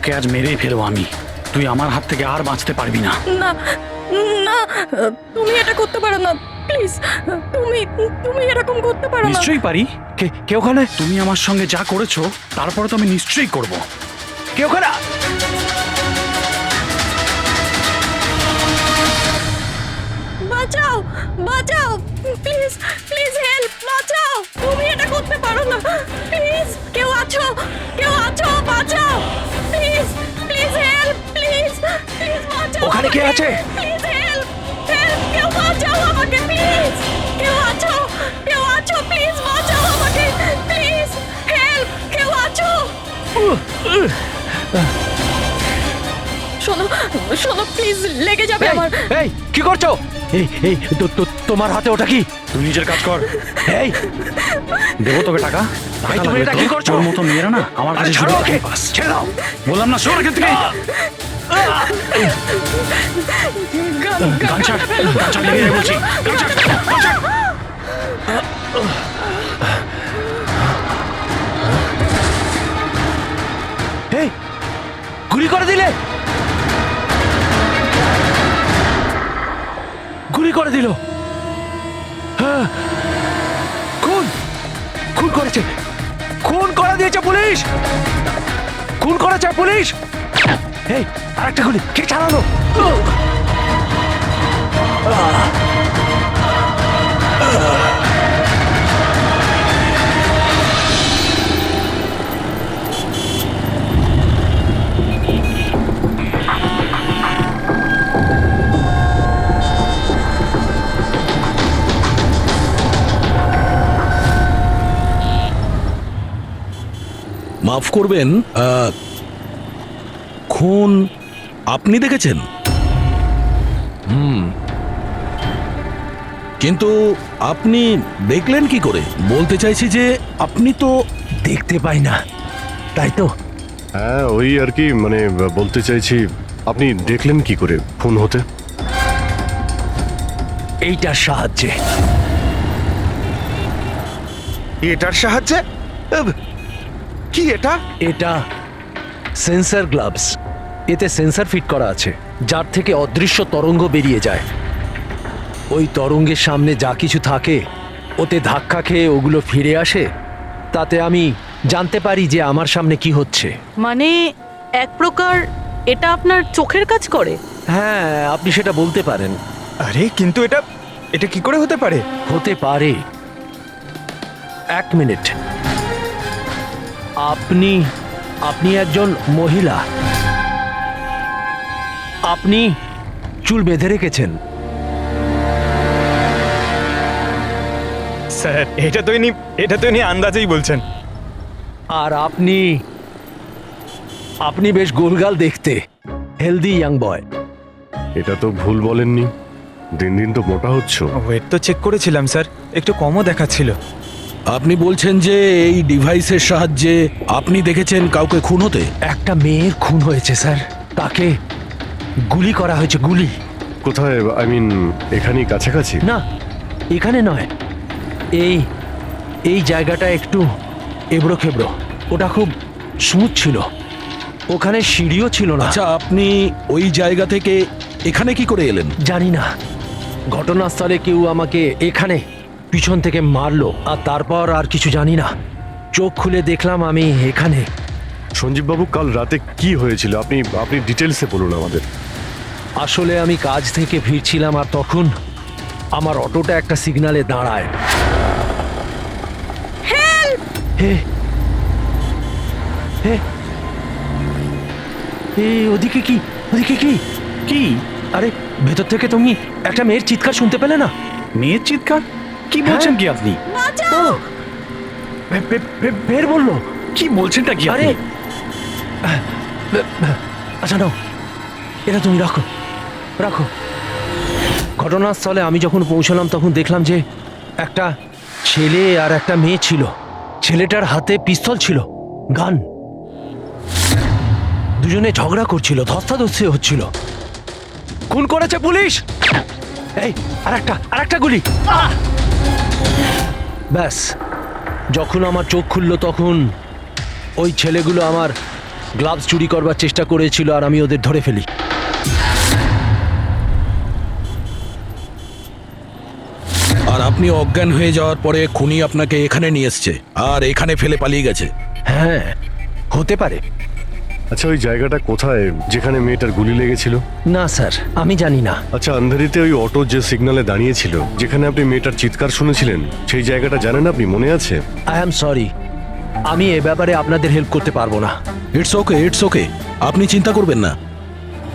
তোকে আজ মেরেই ফেলবো আমি। তুই আমার হাত থেকে আর বাঁচতে পারবি না। না না, তুমি এটা করতে পারো না, প্লিজ। তুমি তুমি এরকম করতে পারো না। নিশ্চয়ই পারি। কে ওখানে? তুমি আমার সঙ্গে যা করেছো তারপরে তো আমি নিশ্চয়ই করব। কে ওখানে? বাঁচাও বাঁচাও, প্লিজ প্লিজ হেল্প, বাঁচাও। তুমি এটা করতে পারো না, প্লিজ। কেউ আছো? কেউ আছো? বাঁচাও, please please help, please please বাঁচাও। ওখানে কে আছে? প্লিজ হেল্প হেল্প, কেউ বাঁচাও আমাকে, প্লিজ। কেউ আছো? কেউ আছো? প্লিজ বাঁচাও আমাকে, প্লিজ হেল্প, কেউ আছো? শোনো শোনো, প্লিজ, লেগে যাবে আমার। এই কি করছো? এই তোমার হাতে ওটা কি? তুই নিজের কাজ কর। এই দেবো তোকে টাকা। ভাই তুমি এটা কি করছো? তোর মতো মেয়েরা না আমার কাছে ছেড়ে দাও, ছেড়ে দাও বললাম না, সর এখান থেকে। গান ছাড়, গান ছাড়, লেগে যাবে বলছি। গান ছাড়, গান ছাড়। এই গুলি করে দিলে, গুলি করে দিল। হ্যাঁ, খুন খুন করেছে, খুন করে দিয়েছে পুলিশ, খুন করেছে পুলিশ। এই আরেকটা গুলি কে চালালো? মাফ করবেন, খুন আপনি দেখেছেন? কিন্তু আপনি দেখলেন কি করে? বলতে চাইছি যে আপনি তো দেখতে পাই না, তাই তো। হ্যাঁ, ওই আর কি, মানে বলতে চাইছি আপনি দেখলেন কি করে খুন হতে? এইটার সাহায্যে। এটার সাহায্যে? কি এটা? এটা সেন্সর গ্লাভস। এতে সেন্সর ফিট করা আছে, যার থেকে অদৃশ্য তরঙ্গ বেরিয়ে যায়। ওই তরঙ্গের সামনে যা কিছু থাকে ওতে ধাক্কা খেয়ে ওগুলো ফিরে আসে। তাতে আমি জানতে পারি যে আমার সামনে কি হচ্ছে। মানে এক প্রকার এটা আপনার চোখের কাজ করে? হ্যাঁ, আপনি সেটা বলতে পারেন। আরে কিন্তু এটা এটা কি করে হতে পারে? হতে পারে। এক মিনিট, আপনি আপনি একজন মহিলা, আপনি চুল বেঁধে রেখেছেন। স্যার, এটা তো ইনি আন্দাজেই বলছেন। আর আপনি আপনি বেশ গোলগাল দেখতে, হেলদি ইয়াং বয়। এটা তো ভুল বলেননি, দিন দিন তো মোটা হচ্ছ। ওয়েট তো চেক করেছিলাম স্যার, একটু কমও দেখাচ্ছিল। আপনি বলছেন যে এই ডিভাইসের সাহায্যে আপনি দেখেছেন কাউকে খুন হতে? একটা মেয়ের খুন হয়েছে স্যার, তাকে গুলি করা হয়েছে, গুলি। কোথায়? আই মিন এখানেই কাছাকাছি? না, এখানে নয়, এই এই জায়গাটা একটু এবড়ো খেবড়ো। ওটা খুব স্মুথ ছিল, ওখানে সিঁড়িও ছিল না। আচ্ছা, আপনি ওই জায়গা থেকে এখানে কি করে এলেন? জানি না, ঘটনাস্থলে কেউ আমাকে এখানে পিছন থেকে মারলো, আর তারপর আর কিছু জানি না। চোখ খুলে দেখলাম আমি এখানে। সঞ্জীব বাবু, কাল রাতে কি হয়েছিল আপনি আপনি ডিটেলসে বলুন আমাদের। আসলে আমি কাজ থেকে ফিরছিলাম, আর তখন আমার অটোটা একটা সিগন্যালে দাঁড়ায়। হে হে, ওদিকে কি, ওদিকে কি কি? আরে ভেতর থেকে তুমি একটা মেয়ের চিৎকার শুনতে পেলে না? মেয়ের চিৎকার? কি বলছেন কি আপনি? ও, বের বললো। কি বলছেনটা কি আরে আপনি? আচ্ছা নাও, এটা তুমি রাখো রাখো। ঘটনাস্থলে আমি যখন পৌঁছলাম তখন দেখলাম যে একটা ছেলে আর একটা মেয়ে ছিল। ছেলেটার হাতে পিস্তল ছিল, গান। দুজনে ঝগড়া করছিল, ধস্তাধস্তি হচ্ছিল। খুন করেছে পুলিশ। এই আরেকটা গুলি। ব্যাস, যখন আমার চোখ খুললো তখন ওই ছেলেগুলো আমার গ্লাভস চুরি করবার চেষ্টা করেছিল আর আমি ওদের ধরে ফেলি। আর আপনি অজ্ঞান হয়ে যাওয়ার পরে খুনি আপনাকে এখানে নিয়ে এসছে আর এখানে ফেলে পালিয়ে গেছে। হ্যাঁ, হতে পারে। আচ্ছা, ওই জায়গাটা কোথায় যেখানে মেয়েটার গুলি লেগেছিল? না স্যার, আমি জানি না। আচ্ছা, আন্ধারিতে ওই অটো যে সিগন্যালে দাঁড়িয়েছিল, যেখানে আপনি মেয়েটার চিৎকার শুনেছিলেন, সেই জায়গাটা জানেন আপনি? মনে আছে? আই অ্যাম সরি, আমি এ ব্যাপারে আপনাদের হেল্প করতে পারবো না। ইটস ওকে, ইটস ওকে, আপনি চিন্তা করবেন না,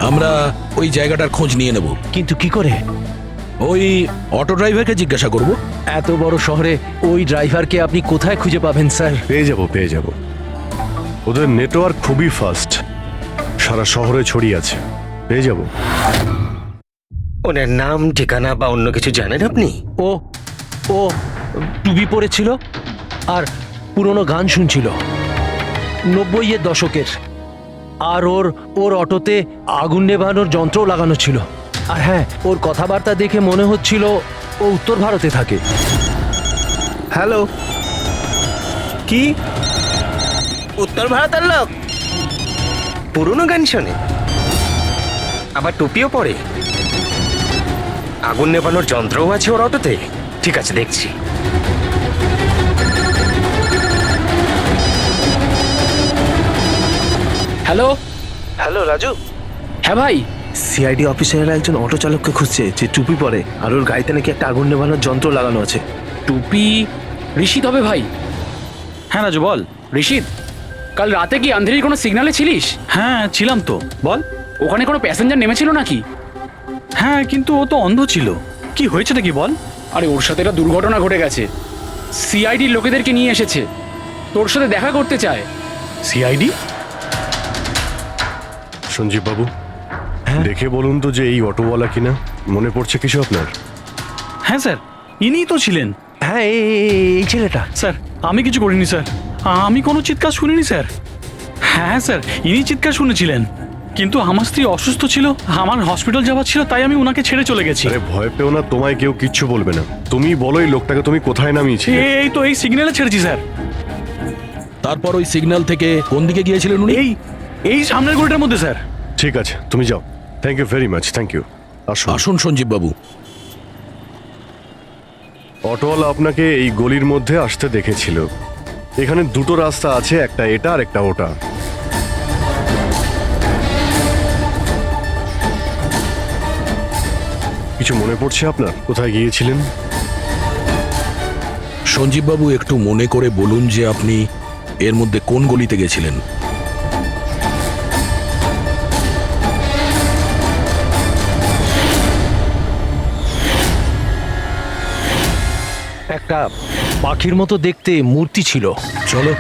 আমরা ওই জায়গাটার খোঁজ নিয়ে নেব। কিন্তু কি করে? ওই অটো ড্রাইভারকে জিজ্ঞাসা করব। এত বড় শহরে ওই ড্রাইভারকে আপনি কোথায় খুঁজে পাবেন স্যার? পেয়ে যাব। ওদের নেটওয়ার্ক খুবই ফাস্ট, সারা শহরে ছড়িয়ে আছে, পেয়ে যাব। ওনার নাম, ঠিকানা বা অন্য কিছু জানেন আপনি? ও ও টুপি পরেছিল আর পুরনো গান শুনছিল 90-এর দশকের। আর ওর অটোতে আগুন নেভানোর যন্ত্রও লাগানো ছিল। আর হ্যাঁ, ওর কথাবার্তা দেখে মনে হচ্ছিল ও উত্তর ভারতে থাকে। হ্যালো, কি? উত্তর ভারতের লোক? পুরনো গান শোনে, আবার টুপিও পরে, আগুন নেভানোর যন্ত্রও আছে ওর অটোতে। ঠিক আছে, দেখছি। হ্যালো। হ্যালো রাজু, হ্যাঁ ভাই। সিআইডি অফিসারেরা একজন অটো চালককে খুঁজছে যে টুপি পরে আর ওর গাড়িতে নাকি একটা আগুন নেভানোর যন্ত্র লাগানো আছে। টুপি ঋষিদ হবে ভাই। হ্যাঁ রাজু বল। ঋষিদ, কাল রাতে কি আন্ধেরির কোনো সিগন্যালে ছিলিস? হ্যাঁ ছিলাম তো, বল। ওখানে কোনো প্যাসেঞ্জার নেমেছিল নাকি? হ্যাঁ, কিন্তু ও তো অন্ধ ছিল। কি হয়েছে নাকি বল? আরে ওর সাথে একটা দুর্ঘটনা ঘটে গেছে। সিআইডির লোকেদেরকে নিয়ে এসেছে, তোর সাথে দেখা করতে চায়। সিআইডি? সঞ্জীব বাবু, দেখে বলুন তো যে এই অটোওয়ালা কিনা। মনে পড়ছে কিছু আপনার? হ্যাঁ স্যার, ইনিই তো ছিলেন। হ্যাঁ, এই ছেলেটা। স্যার, আমি কিছু করিনি স্যার, আমি কোনো চিৎকার শুনিনি স্যার। হ্যাঁ স্যার, ইনি চিৎকার শুনেছিলেন, কিন্তু আমার স্ত্রী অসুস্থ ছিল, আমার হসপিটাল যাওয়ার ছিল, তাই আমি ওনাকে ছেড়ে চলে গেছি। আরে ভয় পেও না, তোমায় কেউ কিচ্ছু বলবে না। তুমি বলো এই লোকটাকে তুমি কোথায় নামিয়েছিলে? এই তো এই সিগন্যালে ছেড়েছি স্যার। তারপর ওই সিগন্যাল থেকে কোন দিকে গিয়েছিলেন উনি? এই সামনের গলিটার মধ্যে স্যার। ঠিক আছে, তুমি যাও। Thank you very much, thank you. আসুন। আসুন সঞ্জীব বাবু। অটোওয়ালা আপনাকে এই গলির মধ্যে আসতে দেখেছিল। এখানে দুটো রাস্তা আছে, একটা এটা আর একটা ওটা। কিছু মনে পড়ছে আপনার কোথায় গিয়েছিলেন? সঞ্জীব বাবু, একটু মনে করে বলুন যে আপনি এর মধ্যে কোন গলিতে গেছিলেন? একটা পাখির মতো দেখতে মূর্তি ছিল। চলো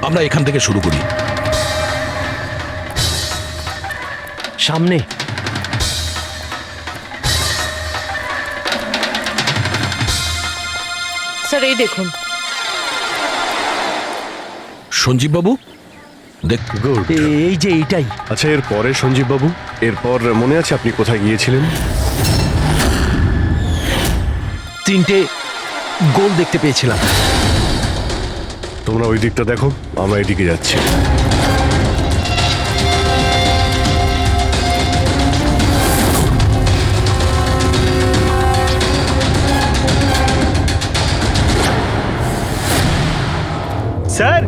আমরা এখান থেকে শুরু করি। সামনে স্যার এই দেখুন। সঞ্জীব বাবু, দেখ। গুড। এই যে এইটাই। আচ্ছা, এর পরে সঞ্জীব বাবু, এরপর মনে আছে আপনি কোথায় গিয়েছিলেন? 3টে গোল দেখতে পেয়েছিলাম। তোমরা ওই দিকটা দেখো, আমরা এদিকে যাচ্ছি। স্যার,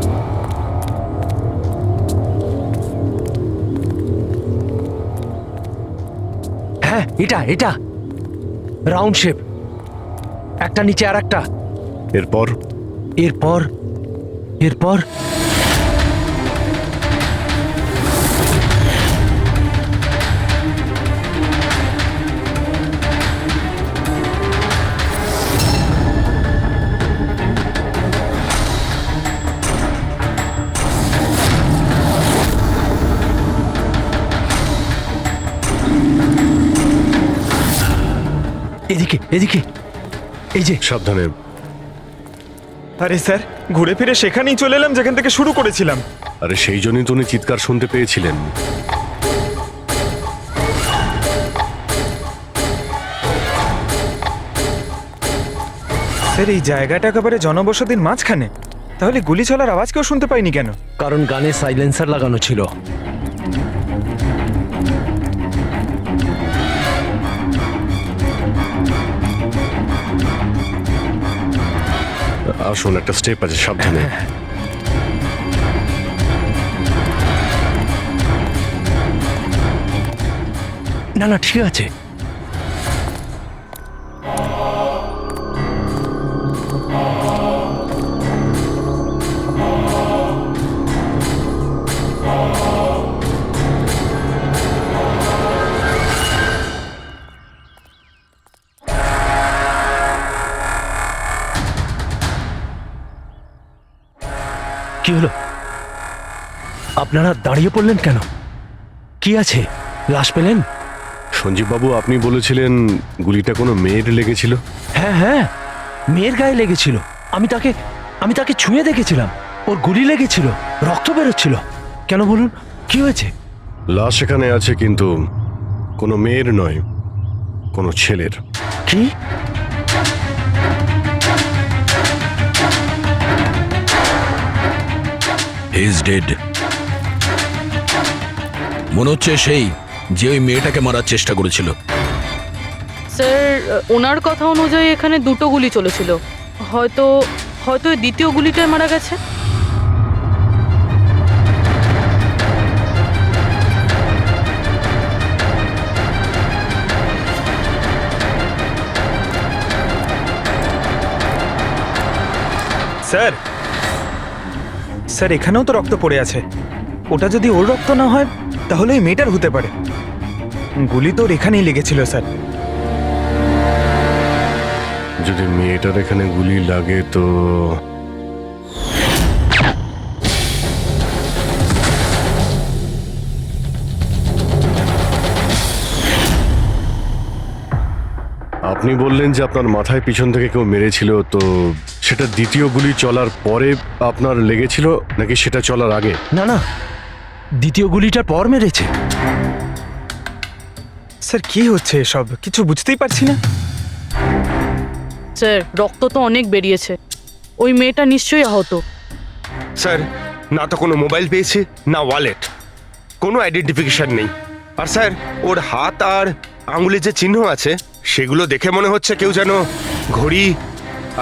হ্যাঁ, এটা রাউন্ড শেপ, একটা নিচে আর একটা। এরপর এরপর এরপর এদিকে এদিকে, এই যে। সাবধানে। আরে স্যার, ঘুরে ফিরে সেখানেই চলে এলাম যেখান থেকে শুরু করেছিলাম। আরে সেই জন্যই তো উনি চিৎকার শুনতে পেয়েছিলেন। স্যার, এই জায়গাটা একেবারে জনবসতির মাঝখানে। তাহলে গুলি চলার আওয়াজ কেউ শুনতে পাইনি কেন? কারণ গানে সাইলেন্সার লাগানো ছিল। আসুন, একটা স্টেপ আছে, সাবধানে। না না, ঠিক আছে। কি হলো? আপনারা দাঁড়িয়ে পড়লেন কেন? কি আছে? লাশ পেলেন? সঞ্জীব বাবু, আপনি বলেছিলেন গুলিটা কোনো মেয়ের লেগেছিল। হ্যাঁ হ্যাঁ, মেয়ের গায়ে লেগেছিল। আমি তাকে ছুঁয়ে দেখেছিলাম। ওর গুলি লেগেছিল, রক্ত বেরোচ্ছিল। কেন বলুন, কি হয়েছে? লাশ এখানে আছে, কিন্তু কোনো মেয়ের নয়, কোনো ছেলের। কি? He is dead. মনে হচ্ছে সেই যে ওই মেয়েটাকে মারার চেষ্টা করেছিল। স্যার, ওনার কথা অনুযায়ী এখানে দুটো গুলি চলেছিল। হয়তো হয়তো এই দ্বিতীয় গুলিটায় মারা গেছে। স্যার, স্যার এখানেও তো রক্ত পড়ে আছে। ওটা যদি ওর রক্ত না হয় তাহলে ওই মেয়েটার হতে পারে। গুলি তো ওর এখানেই লেগেছিল স্যার। যদি মেয়েটার এখানে গুলি লাগে তো আপনি বললেন যে আপনার মাথায় পিছন থেকে কেউ মেরেছিল, তো সেটা দ্বিতীয় গুলি চলার পরে আপনার লেগেছিল নাকি সেটা চলার আগে? না না, দ্বিতীয় গুলিটার পর মেরেছে। স্যার কি হচ্ছে এসব? কিছু বুঝতেই পারছি না। স্যার, রক্ত তো অনেক বেরিয়েছে। ওই মেয়েটা নিশ্চয়ই আহত। স্যার, না তো কোনো মোবাইল পেয়েছে, না ওয়ালেট, কোনো আইডেন্টিফিকেশন নেই। আর স্যার, ওর হাত আর আঙুলে যে চিহ্ন আছে সেগুলো দেখে মনে হচ্ছে কেউ যেন ঘড়ি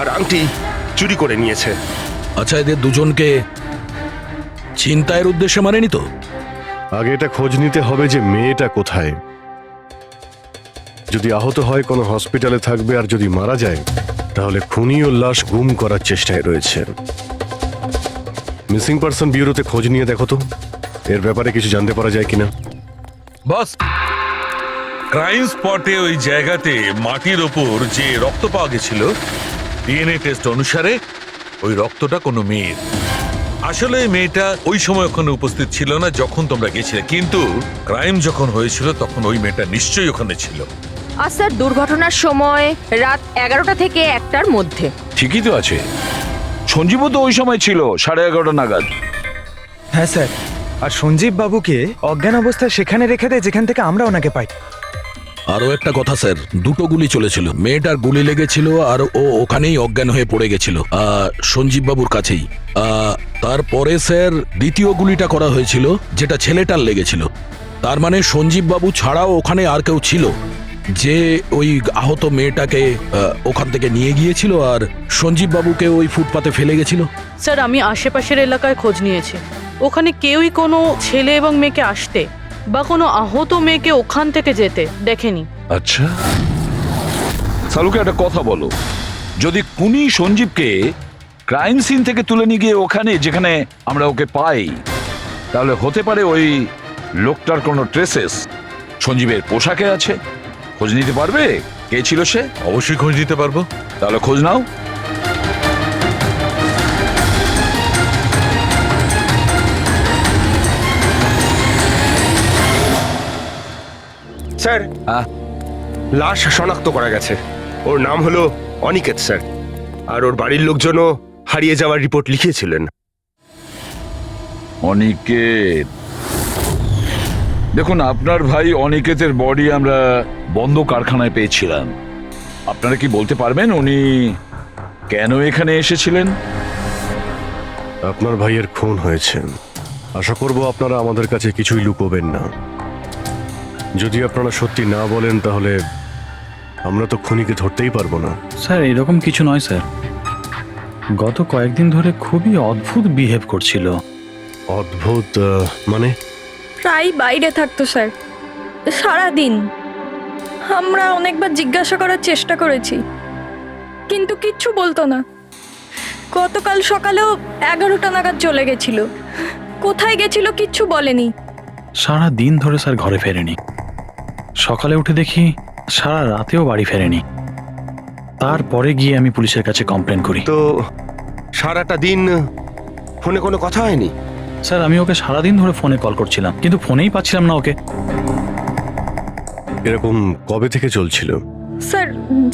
আর আংটি চুরি করে নিয়েছে। আচ্ছা, এদের দুজনকে ছিনতাইয়ের উদ্দেশ্যে মারেনি তো? আগে এটা খোঁজ নিতে হবে যে মেয়েটা কোথায়। যদি আহত হয় কোনো হসপিটালে থাকবে, আর যদি মারা যায় তাহলে খুনি ও লাশ গুম করার চেষ্টায় রয়েছে। মিসিং পারসন ব্যুরোতে খোঁজ নিয়ে দেখো তো এর ব্যাপারে কিছু জানতে পারা যায় কিনা। বস, ক্রাইম স্পটে ওই জায়গাতে মাটির ওপর যে রক্ত পাওয়া গেছিল, ডিএনএ টেস্ট অনুসারে ওই রক্তটা কোনো মেয়ের। আসলে এই মেয়েটা ওই সময় ওখানে উপস্থিত ছিল না যখন তোমরা গেছিলে, কিন্তু ক্রাইম যখন হয়েছিল তখন ওই মেয়েটা নিশ্চয়ই ওখানে ছিল। আর স্যার, দুর্ঘটনার সময় রাত 11টা থেকে 1টার মধ্যে। ঠিকই তো আছে, সঞ্জীবও তো ওই সময় ছিল 11:30 নাগাদ। হ্যাঁ স্যার, আর সঞ্জীব বাবুকে অজ্ঞান অবস্থায় সেখানে রেখে দেয় যেখান থেকে আমরা ওনাকে পাই। আরো একটা কথা স্যার, দুটো গুলি চলেছিল, মেয়েটার গুলি লেগেছিল আর ও ওখানেই অজ্ঞান হয়ে পড়ে গেছিল সঞ্জীব বাবুর কাছেই। তারপরে স্যার দ্বিতীয় গুলিটা করা হয়েছিল যেটা ছেলেটার লেগেছিল। তার মানে সঞ্জীব বাবু ছাড়াও ওখানে আর কেউ ছিল যে ওই আহত মেয়েটাকে ওখান থেকে নিয়ে গিয়েছিল আর সঞ্জীব বাবুকে ওই ফুটপাতে ফেলে গেছিল। স্যার, আমি আশেপাশের এলাকায় খোঁজ নিয়েছি। ওখানে কেউই কোনো ছেলে এবং মেয়েকে আসতে বা কোনো আহত মেয়েকে ওখান থেকে যেতে দেখেনি। আচ্ছা, সালুকে একটা কথা বলো, যদি খুনি সঞ্জীবকে ক্রাইম সিন থেকে তুলে নিয়ে গিয়ে ওখানে যেখানে আমরা ওকে পাই, তাহলে হতে পারে ওই লোকটার কোনো ট্রেসেস সঞ্জীবের পোশাকে আছে। খোঁজ নিতে পারবে কে ছিল সে? অবশ্যই খোঁজ দিতে পারবো। তাহলে খোঁজ নাও। স্যার, লাশ শনাক্ত করা গেছে। ওর নাম হলো অনিকেত স্যার, আর ওর বাড়ির লোকজনও হারিয়ে যাওয়ার রিপোর্ট লিখিয়েছিলেন। অনিকেত, দেখুন আপনার ভাই অনিকেতের বডি আমরা বন্ধ কারখানায় পেয়েছিলাম। আপনারা কি বলতে পারবেন উনি কেন এখানে এসেছিলেন? আপনার ভাইয়ের খুন হয়েছে। আশা করব আপনারা আমাদের কাছে কিছুই লুকোবেন না। যদি আপনারা সত্যি না বলেন তাহলে আমরা তো খুনিকে ধরতেই পারবো না। স্যার এরকম কিছু নয় স্যার, গত কয়েকদিন ধরে খুবই অদ্ভুত বিহেভ করছিল। অদ্ভুত মানে? প্রায় বাইরে থাকতো স্যার, সারাদিন। আমরা অনেকবার জিজ্ঞাসা করার চেষ্টা করেছি, কিন্তু কিচ্ছু বলতো না। গতকাল সকালেও 11টা নাগাদ চলে গেছিল। কোথায় গেছিল কিচ্ছু বলেনি। সারা দিন ধরে স্যার ঘরে ফেরেনি। সকালে উঠে দেখি সারা রাতেও বাড়ি ফেরেনি। তারপরে গিয়ে আমি পুলিশের কাছে কমপ্লেন করি। তো সারাটা দিন ফোনে কোনো কথা হয়নি? স্যার আমি ওকে সারাদিন ধরে ফোনে কল করছিলাম, কিন্তু ফোনেই পাচ্ছিলাম না ওকে। এরকম কবে থেকে চলছিল? স্যার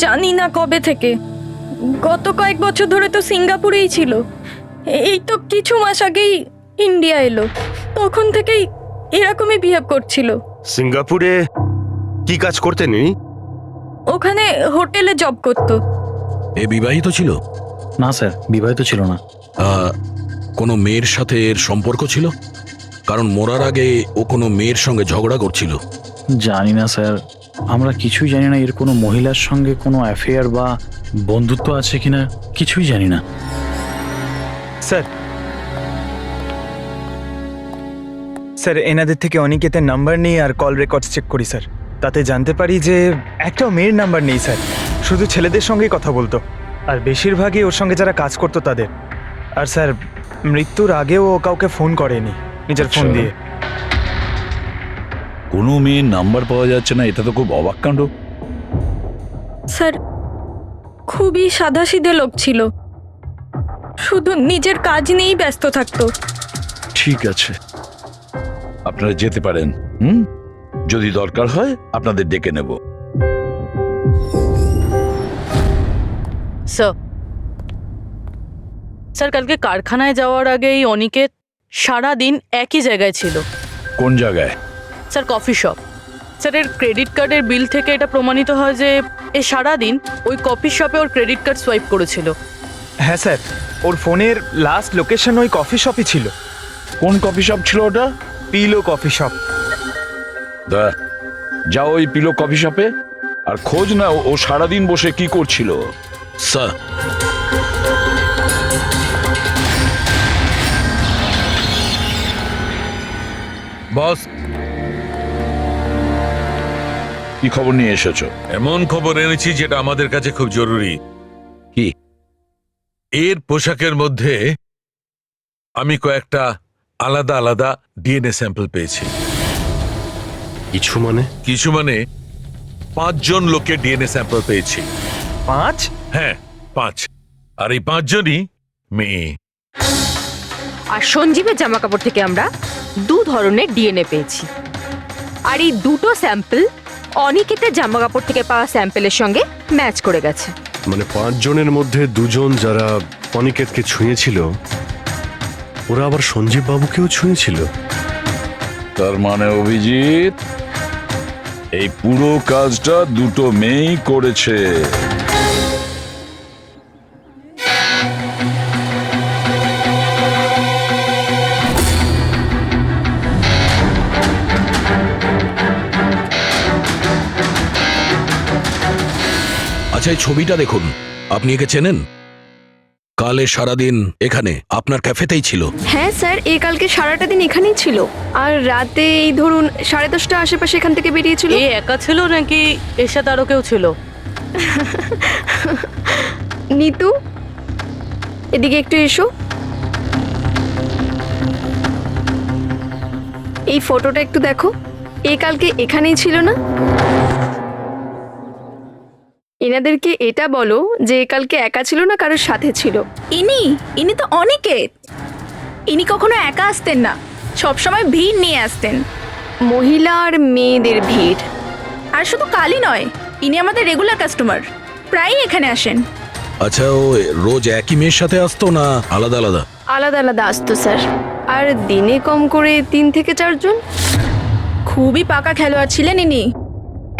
জানি না কবে থেকে। গত কয়েক বছর ধরে তো সিঙ্গাপুরেই ছিল। এই তো কিছু মাস আগেই ইন্ডিয়া এলো, তখন থেকেই এরকমই বিহেভ করছিল। সিঙ্গাপুরে কি কাজ করতেন ইনি? ওখানে হোটেলে জব করতো। এ বিবাহিত ছিল? না স্যার, বিবাহিত ছিল না। কোনো মেয়ের সাথে এর সম্পর্ক ছিল? কারণ মরার আগে ও কোনো মেয়ের সঙ্গে ঝগড়া করছিল। জানি না স্যার, আমরা কিছুই জানি না এর কোনো মহিলার সঙ্গে কোনো অ্যাফেয়ার বা বন্ধুত্ব আছে কিনা, কিছুই জানি না। স্যার স্যার এনাদের থেকে অনিকেতের নাম্বার নিয়ে আর কল রেকর্ডস চেক করি স্যার। তাতে জানতে পারি যে একটাও মেয়ের নাম্বার নেই স্যার, শুধু ছেলেদের সঙ্গেই কথা বলতো, আর বেশিরভাগই ওর সঙ্গে যারা কাজ করতো তাদের। আর স্যার মৃত্যুর আগেও ও কাউকে ফোন করেনি নিজের ফোন দিয়ে। কোনো মেয়ের নাম্বার পাওয়া যাচ্ছে না, এটা তো খুব অবাক কাণ্ড। স্যার খুবই সাদাসিধে লোক ছিল, শুধু নিজের কাজ নিয়েই ব্যস্ত থাকতো। ঠিক আছে, আপনারা যেতে পারেন। যদি দরকার হয় আপনাদের ডেকে নেব। স্যার কালকে কারখানায় যাওয়ার আগে এই অনিকেত সারা দিন একই জায়গায় ছিল। কোন জায়গায়? Sir coffee shop. স্যার এর ক্রেডিট কার্ডের বিল থেকে এটা প্রমাণিত হয় যে এ সারা দিন ওই কফি শপে ওর ক্রেডিট কার্ড সোয়াইপ করেছিল। হ্যাঁ স্যার, ওর ফোনের লাস্ট লোকেশন ওই কফি শপই ছিল। কোন কফি শপ ছিল ওটা? Pillow coffee shop. যাও ওই পিলো কফি শপে আর খোঁজ নাও ও সারাদিন বসে কি করছিল। স্যার, বস কি খবর নিয়ে এসেছো? এমন খবর এনেছি যেটা আমাদের কাছে খুব জরুরি। কি? এর পোশাকের মধ্যে আমি কয়েকটা আলাদা আলাদা ডিএনএ স্যাম্পল পেয়েছি। কিছু মানে? কিছু মানে 5 জন লোকের ডিএনএ স্যাম্পল পেয়েছি। 5? হ্যাঁ 5, আর এই 5 জনই মেয়ে। আর সঞ্জীবের জামা কাপড় থেকে আমরা 2 ধরনের ডিএনএ পেয়েছি, আর এই দুটো স্যাম্পল অনিকেতের জামা কাপড় থেকে পাওয়া স্যাম্পলের সঙ্গে ম্যাচ করে গেছে। মানে 5 জনের মধ্যে 2 জন যারা অনিকেতকে ছুঁয়েছিল, ওরা আবার সঞ্জীব বাবুকেও ছুঁয়েছিল। তার মানে অভিজিৎ এই পুরো কাজটা দুটো মেয়েই করেছে। আচ্ছা এই ছবিটা দেখুন, আপনি একে চেনেন? কালে সারাদিন এখানে আপনার ক্যাফেতেই ছিল। হ্যাঁ স্যার, এই কালকে সারাটা দিন এখানেই ছিল, আর রাতে এই ধরুন 10:30 আশেপাশে এখান থেকে বেরিয়েছিল। এ একা ছিল নাকি এর সাথে আরো কেউ ছিল? নিতু, এদিকে একটু এসো। এই ফটোটা একটু দেখো, এই কালকে এখানেই ছিল না? এনাদেরকে এটা বলো যে কালকে একা ছিল না, কারোর সাথে ছিল। ইনি তো অনিকেত। ইনি কখনো একা আসতেন না, সবসময় ভিড় নিয়ে আসতেন, মহিলা আর মেয়েদের ভিড়। আর শুধু কালই নয়, ইনি আমাদের রেগুলার কাস্টমার, প্রায়ই এখানে আসেন। আচ্ছা ও রোজ একই মেয়ের সাথে আসতো না আলাদা আলাদা? আলাদা আলাদা আসতো স্যার, আর দিনে কম করে 3 থেকে 4 জন। খুবই পাকা খেলোয়াড় ছিলেন ইনি।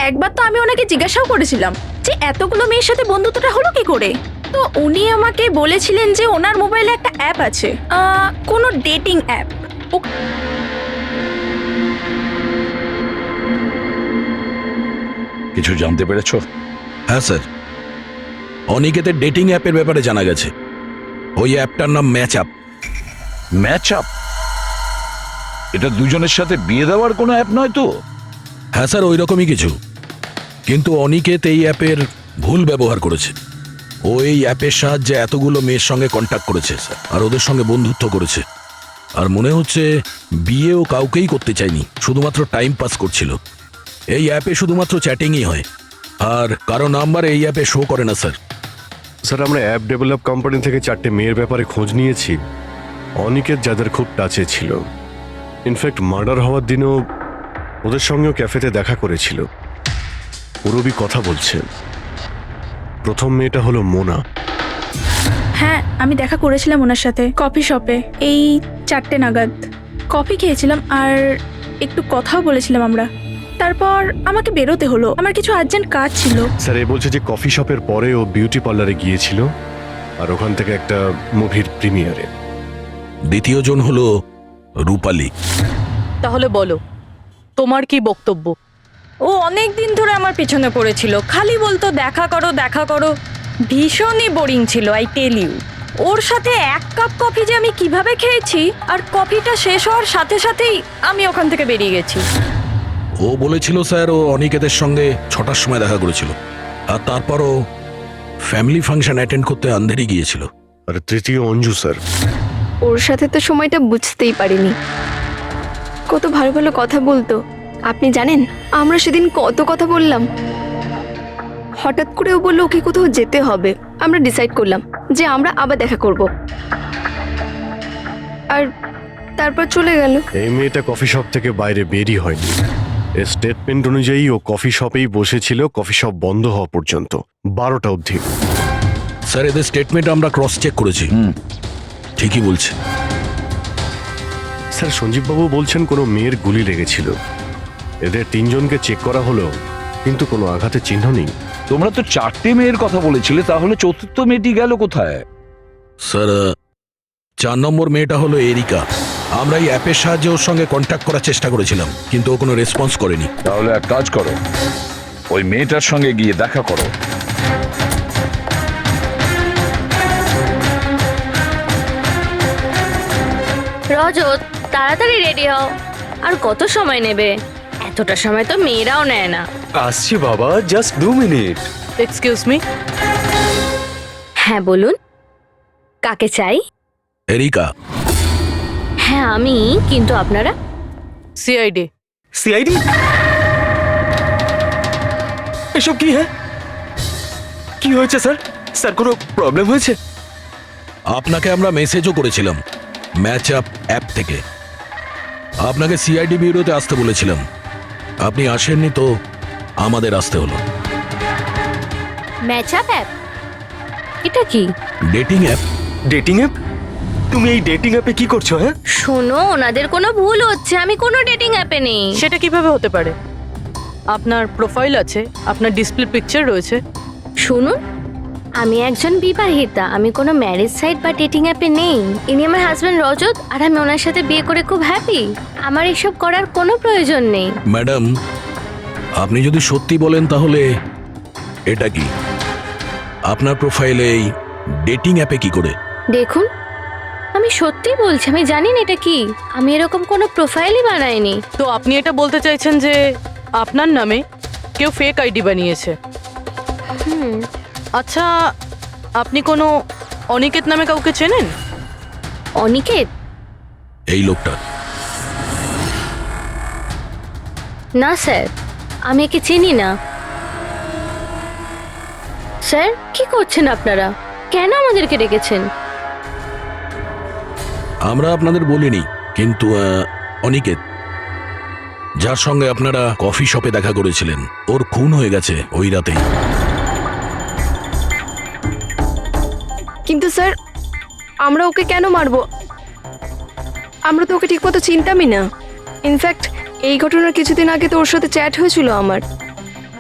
একবার তো আমি ওনাকে জিজ্ঞাসাও করেছিলাম যে এতগুলো মেয়ের সাথে বন্ধুত্বটা হলো কি করে। তো উনি আমাকে বলেছিলেন যে ওনার মোবাইলে একটা অ্যাপ আছে, কোনো ডেটিং অ্যাপ। কিছু জানতে পেরেছো? হ্যাঁ স্যার, অনিকেতের ডেটিং অ্যাপের ব্যাপারে জানা গেছে। ওই অ্যাপটার নাম ম্যাচ আপ। Match up? এটা দুজনের সাথে বিয়ে দেওয়ার কোনো অ্যাপ নয় তো? হ্যাঁ স্যার, ওই রকমই কিছু। কিন্তু অনিকেত এই অ্যাপের ভুল ব্যবহার করেছে। ও এই অ্যাপের সাহায্যে এতগুলো মেয়ের সঙ্গে কন্ট্যাক্ট করেছে স্যার, আর ওদের সঙ্গে বন্ধুত্ব করেছে। আর মনে হচ্ছে বিয়েও কাউকেই করতে চায়নি, শুধুমাত্র টাইম পাস করছিল। এই অ্যাপে শুধুমাত্র চ্যাটিংই হয়, আর কারো নাম্বার এই অ্যাপে শো করে না স্যার। স্যার, আমরা অ্যাপ ডেভেলপ কোম্পানি থেকে 4টে মেয়ের ব্যাপারে খোঁজ নিয়েছি, অনিকেত যাদের খুব টাচে ছিল। ইনফ্যাক্ট মার্ডার হওয়ার দিনও ওদের সঙ্গেও ক্যাফেতে দেখা করেছিল। পুরবি কথা বলছে। প্রথম মেয়েটা হলো মোনা। হ্যাঁ, আমি দেখা করেছিলাম ওনার সাথে কফি শপে এই 4টে নাগাদ। কফি খেয়েছিলাম আর একটু কথাও বলেছিলাম আমরা। তারপর আমাকে বেরোতে হলো, আমার কিছু আর্জেন্ট কাজ ছিল। স্যার, এ বলছে যে কফি শপের পরে ও বিউটি পার্লারে গিয়েছিল, আর ওখান থেকে একটা মুভির প্রিমিয়ারে। দ্বিতীয় জন হলো রূপালী। তাহলে বলো, তোমার কি বক্তব্য? ও অনেক দিন ধরে আমার পিছনে পড়েছিল, খালি বলতো দেখা করো দেখা করো। ভীষণই বোরিং ছিল, আই টেল ইউ। ওর সাথে 1 কাপ কফি যে আমি কিভাবে খেয়েছি, আর কফিটা শেষ হওয়ার সাথে সাথেই আমি ওখান থেকে বেরিয়ে গেছি। ও বলেছিল স্যার ও অনিকেতের সঙ্গে 6টার সময় দেখা করেছিল, আর তারপরও ফ্যামিলি ফাংশন অ্যাটেন্ড করতে আন্ধেরি গিয়েছিল। আর তৃতীয় অঞ্জু স্যার। ওর সাথে তো সময়টা বুঝতেই পারিনি। কত ভালো ভালো কথা বলতো, আপনি জানেন আমরা সেদিন কত কথা বললাম। হঠাৎ করে ও বললো ওকে কোথাও যেতে হবে। আমরা ডিসাইড করলাম যে আমরা আবার দেখা করব, আর তারপর চলে গেল। এই মেয়েটা কফি শপ থেকে বাইরে বেরই হয়নি। এর স্টেটমেন্ট অনুযায়ী ও কফি শপেই বসেছিল কফি শপ বন্ধ হওয়া পর্যন্ত, 12টা অবধি। স্যার, এদের স্টেটমেন্ট আমরা ক্রস চেক করেছি, ঠিকই বলছে। স্যার, সঞ্জীববাবু বলছেন কোনো মেয়ের গুলি লেগেছিল। এদের 3 জনকে চেক করা হলো, কিন্তু কোনো আঘাতের চিহ্ন নেই। তোমরা তো 4টে মেয়ের কথা বলেছিলে, তাহলে চতুর্থ মেয়েটি গেল কোথায়? স্যার, 4 নম্বর মেয়েটা হলো এরিকা। আমরা এই অ্যাপের সাহায্যে ওর সঙ্গে কন্ট্যাক্ট করার চেষ্টা করেছিলাম, কিন্তু ও কোনো রেসপন্স করেনি। তাহলে এক কাজ করো, ওই মেয়েটার সঙ্গে গিয়ে দেখা করো। রজত, তাড়াতাড়ি রেডি হও। আর কত সময় নেবে? এতটা সময় তো মেয়েরাও নেয় না। আসছি বাবা, জাস্ট 2 মিনিট। Excuse me. হ্যাঁ বলুন, কাকে চাই? এরিকা। হ্যাঁ আমি, কিন্তু আপনারা? সিআইডি। সিআইডি? এসব কি? হ্যাঁ, কি হয়েছে স্যার? স্যার, কোনো প্রবলেম হয়েছে? আপনাকে আমরা মেসেজও করেছিলাম ম্যাচ আপ অ্যাপ থেকে। আপনাকে সিআইডি ব্যুরোতে আসতে বলেছিলাম, আপনি আসেননি, তো আমাদের আসতে হলো। Match up app? এটা কি? Dating app. Dating app? তুমি এই ডেটিং অ্যাপে কি করছো? হ্যাঁ, শোনো, ওনাদের কোনো ভুল হচ্ছে, আমি কোনো ডেটিং অ্যাপে নেই। সেটা কিভাবে হতে পারে? আপনার প্রোফাইল আছে, আপনার ডিসপ্লে পিকচার রয়েছে। শুনুন, আমি একজন বিবাহিতা, আমি কোনো ম্যারেজ সাইট বা ডেটিং অ্যাপে নেই। ইনি আমার হাজব্যান্ড রজত, আর আমি ওনার সাথে বিয়ে করে খুব হ্যাপি। আমার এসব করার কোনো প্রয়োজন নেই। ম্যাডাম, আপনি যদি সত্যি বলেন তাহলে এটা কি? আপনার প্রোফাইলে এই ডেটিং অ্যাপে কি করে? দেখুন, আমি সত্যি বলছি, আমি জানি না এটা কি। আমি এরকম কোনো প্রোফাইলই বানাইনি। তো আপনি এটা বলতে চাইছেন যে আপনার নামে কেউ ফেক আইডি বানিয়েছে? আচ্ছা, আপনি কোনো অনিকেত নামে কাউকে চেনেন? অনিকেত? এই লোকটা? না স্যার, আমি একে চিনি না। স্যার, কি করছেন আপনারা? কেন আমাদেরকে ডেকেছেন? আমরা আপনাদের বলিনি, কিন্তু অনিকেত, যার সঙ্গে আপনারা কফি শপে দেখা করেছিলেন, ওর খুন হয়ে গেছে ওই রাতেই। কিন্তু স্যার, আমরা ওকে কেন মারবো? আমরা তো ওকে ঠিকমতো চিনতামই না। ইনফ্যাক্ট এই ঘটনার কিছুদিন আগে তো ওর সাথে চ্যাট হয়েছিল আমার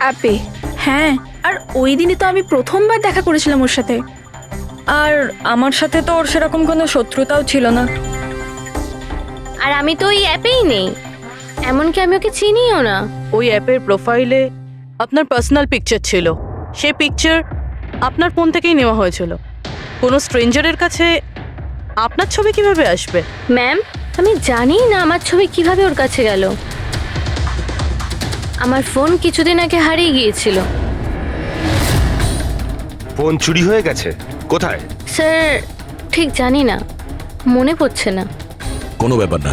অ্যাপে। হ্যাঁ, আর ওই দিনই তো আমি প্রথমবার দেখা করেছিলাম ওর সাথে। আর আমার সাথে তো ওর সেরকম কোনো শত্রুতাও ছিল না। আর আমি তো ওই অ্যাপেই নেই, এমনকি আমি ওকে চিনিও না। ওই অ্যাপের প্রোফাইলে আপনার পার্সোনাল পিকচার ছিল, সেই পিকচার আপনার ফোন থেকেই নেওয়া হয়েছিল। কোনো স্ট্রেঞ্জারের কাছে আপনার ছবি কিভাবে আসবে? ম্যাম, আমি জানি না আমার ছবি কিভাবে ওর কাছে গেল। আমার ফোন কিছুদিন আগে হারিয়ে গিয়েছিল। ফোন চুরি হয়ে গেছে? কোথায়? স্যার ঠিক জানি না, মনে পড়ছে না। কোনো ব্যাপার না,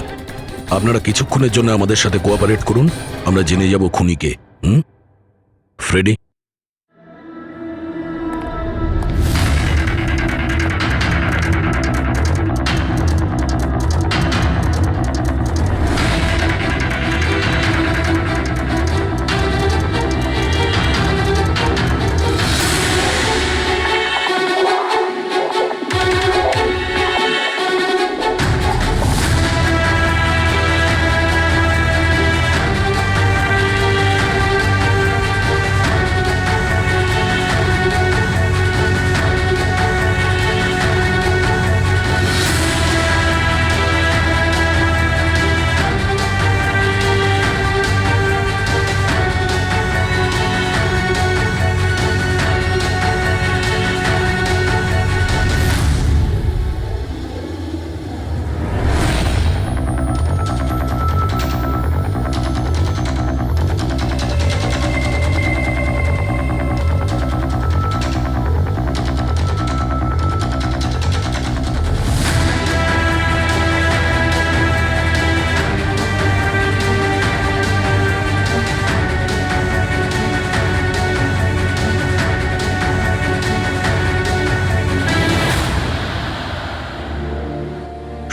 আপনারা কিছুক্ষণের জন্য আমাদের সাথে কোঅপারেট করুন, আমরা জেনে যাব খুনিকে। ফ্রেডি,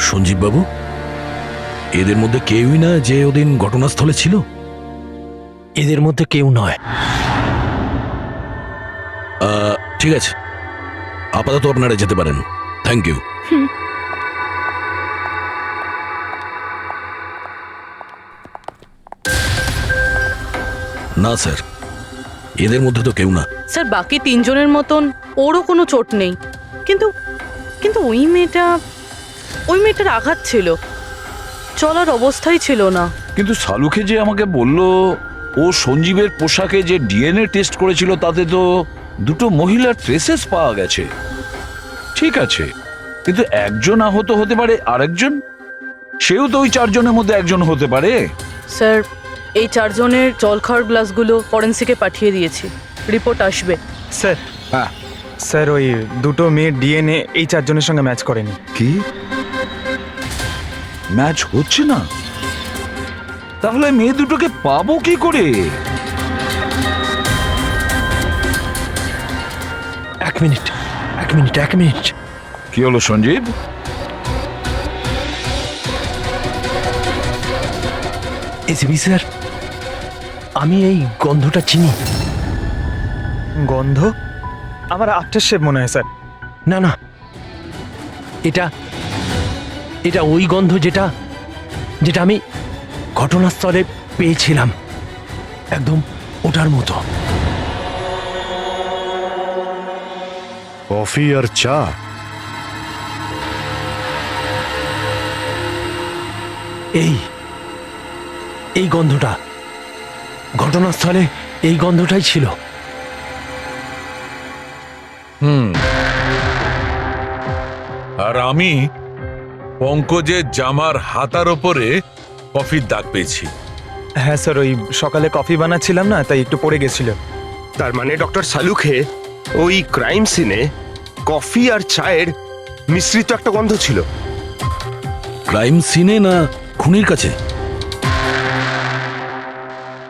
সঞ্জীব বাবু, এদের মধ্যে কেউই না যে ওদিন ঘটনাস্থলে ছিল? এদের মধ্যে কেউ নয়। ঠিক আছে, আপাতত আপনারা যেতে পারেন। Thank you. না স্যার, এদের মধ্যে তো কেউ না। স্যার বাকি তিনজনের মতন ওরও কোনো চোট নেই, কিন্তু কিন্তু ওই মেয়েটার আঘাত ছিল, চলার অবস্থাই ছিল না। কিন্তু সালুকে যে আমাকে বলল ও সঞ্জীবের পোশাকে যে ডিএনএ টেস্ট করেছিল তাতে তো দুটো মহিলার ট্রেসেস পাওয়া গেছে। ঠিক আছে, কিন্তু একজন আহত হতে পারে, আরেকজন সেও তো ওই চারজনের মধ্যে একজন হতে পারে। স্যার এই চারজনের জল খাওয়ার গ্লাসগুলো ফরেন্সিকে পাঠিয়ে দিয়েছি, রিপোর্ট আসবে। স্যার, হ্যাঁ স্যার ওই দুটো মেয়ের ডিএনএ এই চারজনের সঙ্গে ম্যাচ করেনি। কি ম্যাচ হচ্ছে না? তাহলে মেয়ে দুটোকে পাবো কি করে? এক মিনিট। কি হলো সঞ্জীব? এসিবি স্যার, আমি এই গন্ধটা চিনি। গন্ধ? আমার আফটার শেভ মনে হয় স্যার। না, এটা ওই গন্ধ যেটা আমি ঘটনাস্থলে পেয়েছিলাম, একদম ওটার মতো। কফি আর চা? এই গন্ধটা ঘটনাস্থলে, এই গন্ধটাই ছিল। আর আমি পঙ্কজের জামার হাতার ওপরে কফির দাগ পেয়েছি। হ্যাঁ স্যার, ওই সকালে কফি বানাচ্ছিলাম না, তাই একটু পড়ে গেছিল। তার মানে ডক্টর সালুকে ওই ক্রাইম সিনে কফি আর চায়ের মিশ্রিত একটা গন্ধ ছিল। ক্রাইম সিনে না খুনির কাছে?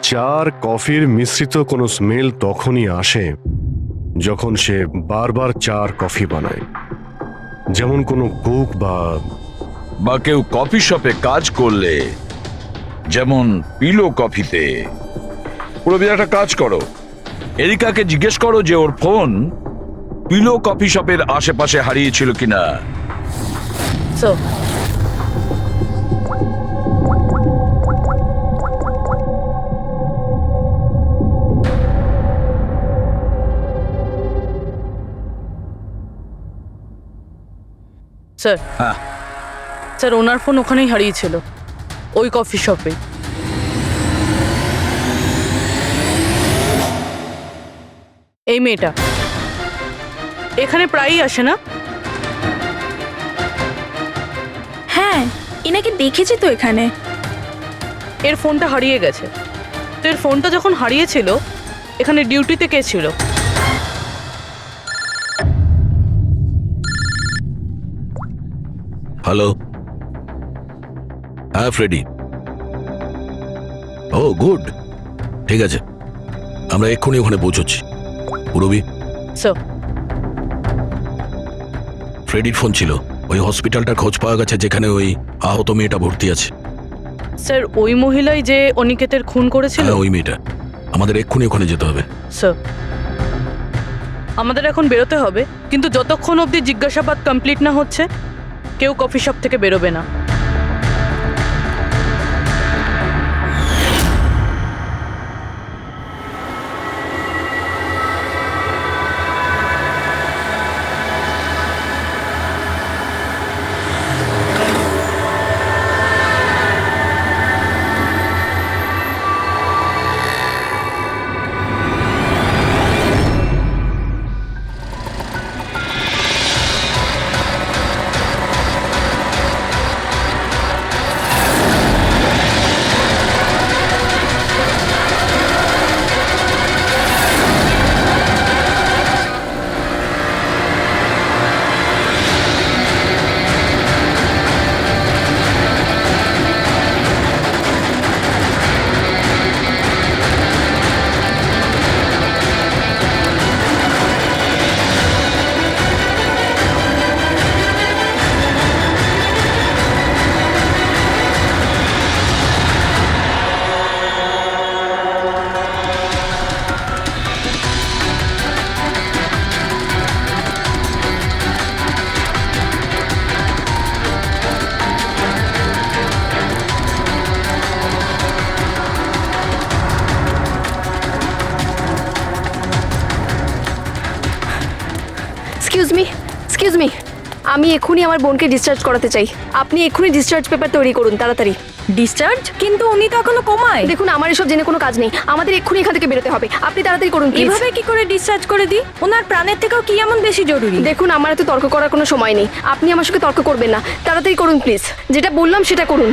চা আর কফির মিশ্রিত কোনো স্মেল তখনই আসে যখন সে বারবার চা আর কফি বানায়, যেমন কোনো কুক বা কেউ কফি শপে কাজ করলে, যেমন পিলো কফিতে। পুরোপুরি একটা কাজ করো, এরিকাকে জিজ্ঞেস করো যে ওর ফোন পিলো কফি শপের আশেপাশে হারিয়েছিল কিনা। স্যার হ্যাঁ স্যার ওনার ফোন ওখানেই হারিয়েছিল, ওই কফি শপে। এই মেয়েটা এখানে প্রায়ই আসে না? হ্যাঁ, এনাকে দেখেছি তো এখানে। এর ফোনটা হারিয়ে গেছে। তো এর ফোনটা যখন হারিয়েছিল, এখানে ডিউটিতে কে ছিল? হ্যালো, হ্যাঁ ফ্রেডি। ও গুড, ঠিক আছে, আমরা এক্ষুনি ওখানে পৌঁছচ্ছি। পুরবি, স্যার ফ্রেডির ফোন ছিল। ওই হসপিটালটার খোঁজ পাওয়া গেছে যেখানে ওই আহত মেয়েটা ভর্তি আছে। স্যার ওই মহিলাই যে অনিকেতের খুন করেছিল? হ্যাঁ ওই মেয়েটা। আমাদের এক্ষুনি ওখানে যেতে হবে। স্যার আমাদের এখন বেরোতে হবে, কিন্তু যতক্ষণ অবধি জিজ্ঞাসাবাদ কমপ্লিট না হচ্ছে কেউ কফি শপ থেকে বেরোবে না। এক্সকিউজ মি, আমি এক্ষুনি আমার বোনকে ডিসচার্জ করাতে চাই। আপনি এক্ষুনি ডিসচার্জ পেপার তৈরি করুন, তাড়াতাড়ি। ডিসচার্জ? কিন্তু উনি তো এখনো কোমায়। দেখুন, আমার এসব জেনে কোনো কাজ নেই, আমাদের এক্ষুনি এখান থেকে বেরোতে হবে। আপনি তাড়াতাড়ি করুন প্লিজ। এভাবে কি করে ডিসচার্জ করে দিই? ওনার প্রাণের থেকেও কি এমন বেশি জরুরি? দেখুন, আমার এত তর্ক করার কোনো সময় নেই, আপনি আমার সঙ্গে তর্ক করবেন না। তাড়াতাড়ি করুন প্লিজ, যেটা বললাম সেটা করুন।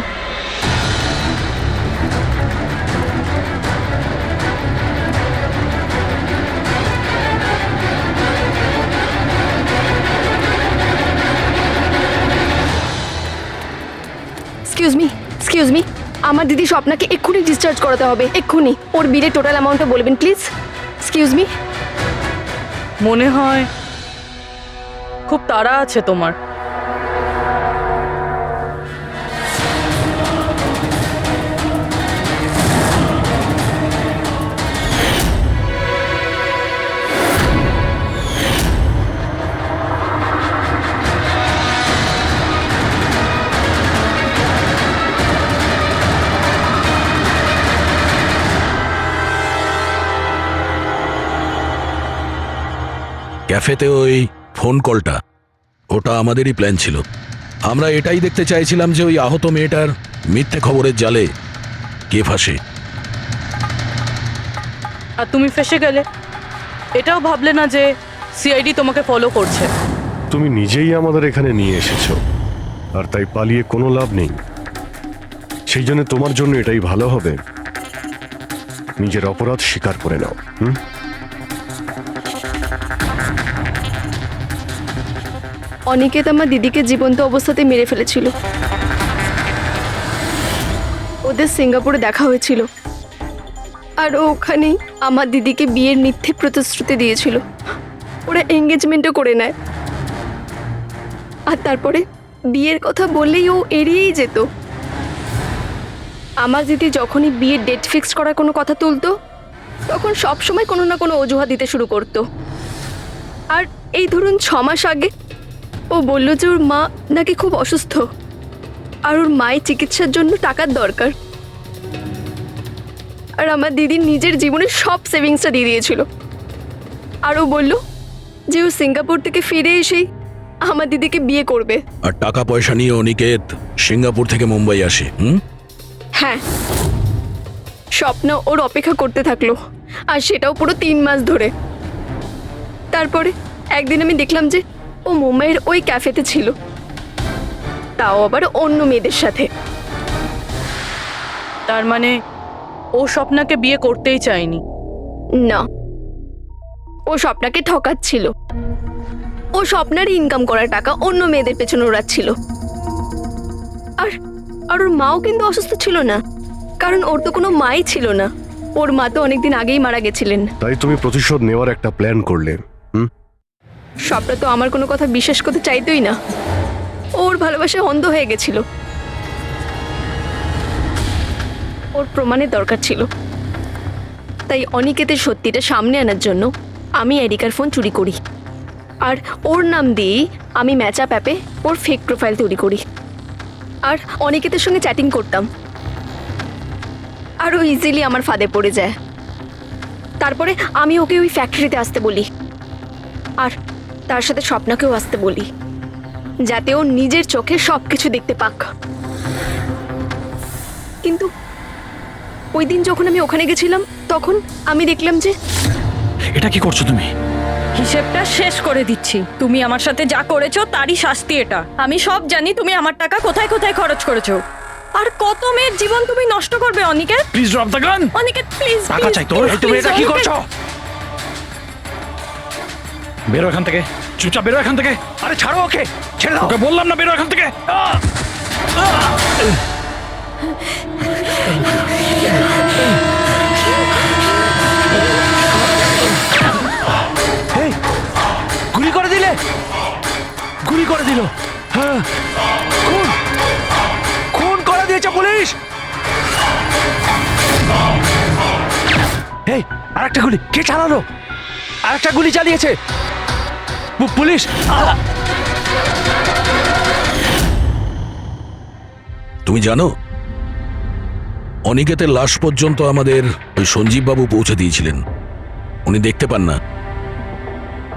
এক্সকিউজ মি, আমার দিদি স্বপ্নাকে এক্ষুনি ডিসচার্জ করাতে হবে, এক্ষুনি। ওর বিলের টোটাল অ্যামাউন্টটা বলবেন প্লিজ। Excuse me. মনে হয় খুব তাড়া আছে তোমার। ক্যাফেতে ওই ফোন কলটা, ওটা আমাদেরই প্ল্যান ছিল। আমরা এটাই দেখতে চাইছিলাম যে ওই আহত মেয়েটার মিথ্যে খবরের জালে কে ফাঁসে। আর তুমি ফেসে গেলে। এটাও ভাবলে না যে সিআইডি তোমাকে ফলো করছে? তুমি নিজেই আমাদের এখানে নিয়ে এসেছো, আর তাই পালিয়ে কোনো লাভ নেই। সেই জন্য তোমার জন্য এটাই ভালো হবে, নিজের অপরাধ স্বীকার করে নাও। অনিকেত আমার দিদিকে জীবন্ত অবস্থাতে মেরে ফেলেছিল। ওদের সিঙ্গাপুরে দেখা হয়েছিল, আর ওখানেই আমার দিদিকে বিয়ের মিথ্যে প্রতিশ্রুতি দিয়েছিল। ওরা এঙ্গেজমেন্টও করে নেয়, আর তারপরে বিয়ের কথা বললেই ও এড়িয়েই যেত। আমার দিদি যখনই বিয়ের ডেট ফিক্স করার কোনো কথা তুলতো, তখন সবসময় কোনো না কোনো অজুহাত দিতে শুরু করতো। আর এই ধরুন 6 মাস আগে ও বলল যে ওর মা নাকি খুব অসুস্থ, আর ওর মায়ের চিকিৎসার জন্য টাকার দরকার। আর আমার দিদি নিজের জীবনের সব সেভিংসটা দিয়ে দিয়েছিল। আর ও বলল যে ও সিঙ্গাপুর থেকে ফিরে এসেই আমার দিদিকে বিয়ে করবে। আর টাকা পয়সা নিয়ে অনিকেত সিঙ্গাপুর থেকে মুম্বাই আসে। হ্যাঁ, স্বপ্ন ওর অপেক্ষা করতে থাকলো, আর সেটাও পুরো 3 মাস ধরে। তারপরে একদিন আমি দেখলাম যে ও মুম্বাইয়ের ওই ক্যাফেতে ছিল, তাও আবার অন্য মেয়েদের সাথে। তার মানে ও স্বপ্নাকে বিয়ে করতেই চায়নি? না, ও স্বপ্নাকে ঠকাচ্ছিল। ও স্বপ্নার ইনকাম করা টাকা অন্য মেয়েদের পেছনে ওড়াচ্ছিল। আর আর ওর মাও কিন্তু অসুস্থ ছিল না, কারণ ওর তো কোনো মাই ছিল না। ওর মা তো অনেকদিন আগেই মারা গেছিলেন। তাই তুমি প্রতিশোধ নেওয়ার একটা প্ল্যান করলে। স্বপ্না তো আমার কোনো কথা বিশ্বাস করতে চাইতোই না। ওর ভালোবাসায় অন্ধ হয়ে গেছিল। ওর প্রমাণের দরকার ছিল। তাই অনিকেতের সত্যিটা সামনে আনার জন্য আমি এরিকার ফোন চুরি করি, আর ওর নাম দিয়েই আমি ম্যাচআপ অ্যাপে ওর ফেক প্রোফাইল তৈরি করি, আর অনিকেতের সঙ্গে চ্যাটিং করতাম। আর ও ইজিলি আমার ফাঁদে পড়ে যায়। তারপরে আমি ওকে ওই ফ্যাক্টরিতে আসতে বলি, আর তার সাথে স্বপ্নাকেও আসতে বলি, যাতে ও নিজের চোখে সব কিছু দেখতে পাক। কিন্তু ওই দিন যখন আমি ওখানে গেছিলাম, তখন আমি দেখলাম যে... এটা কি করছো তুমি? হিসেবটা শেষ করে দিচ্ছি। তুমি আমার সাথে যা করেছো তারই শাস্তি এটা। আমি সব জানি তুমি আমার টাকা কোথায় কোথায় খরচ করেছো, আর কত মেয়ের জীবন তুমি নষ্ট করবে। Aniket, please drop the gun. Aniket please, টাকা চাই তোর? তুমি এটা কি করছো? বেরো এখান থেকে, চুপচাপ বেরো এখান থেকে। আরে ছাড়ো ওকে, ছেড়ে দাও। ওকে বললাম না বেরো এখান থেকে। এই, গুলি করে দিলে, গুলি করে দিল। হ্যাঁ, খুন খুন করে দিয়েছে পুলিশ। এই, আরেকটা গুলি কে চালালো? আরেকটা গুলি চালিয়েছে পুলিশ। তুমি জানো, অনিকেতের লাশ পর্যন্ত আমাদের ওই সঞ্জীব বাবু পৌঁছে দিয়েছিলেন। উনি দেখতে পান না,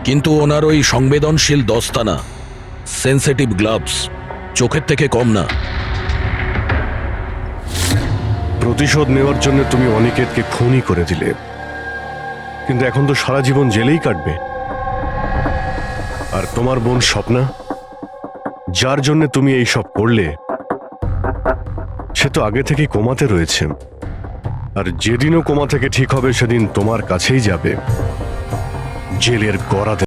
কিন্তু ওনার ওই সংবেদনশীল দস্তানা, সেন্সিটিভ গ্লাভস চোখের থেকে কম না। প্রতিশোধ নেওয়ার জন্য তুমি অনিকেতকে খুনই করে দিলে, কিন্তু এখন তো সারা জীবন জেলেই কাটবে। আর তোমার বোন স্বপ্না, যার জন্য তুমি এই সব করলে, সে তো আগে থেকেই কোমাতে রয়েছে। আর যেদিনও কোমা থেকে ঠিক হবে, সেদিন তোমার কাছেই যাবে, জেলের গড়া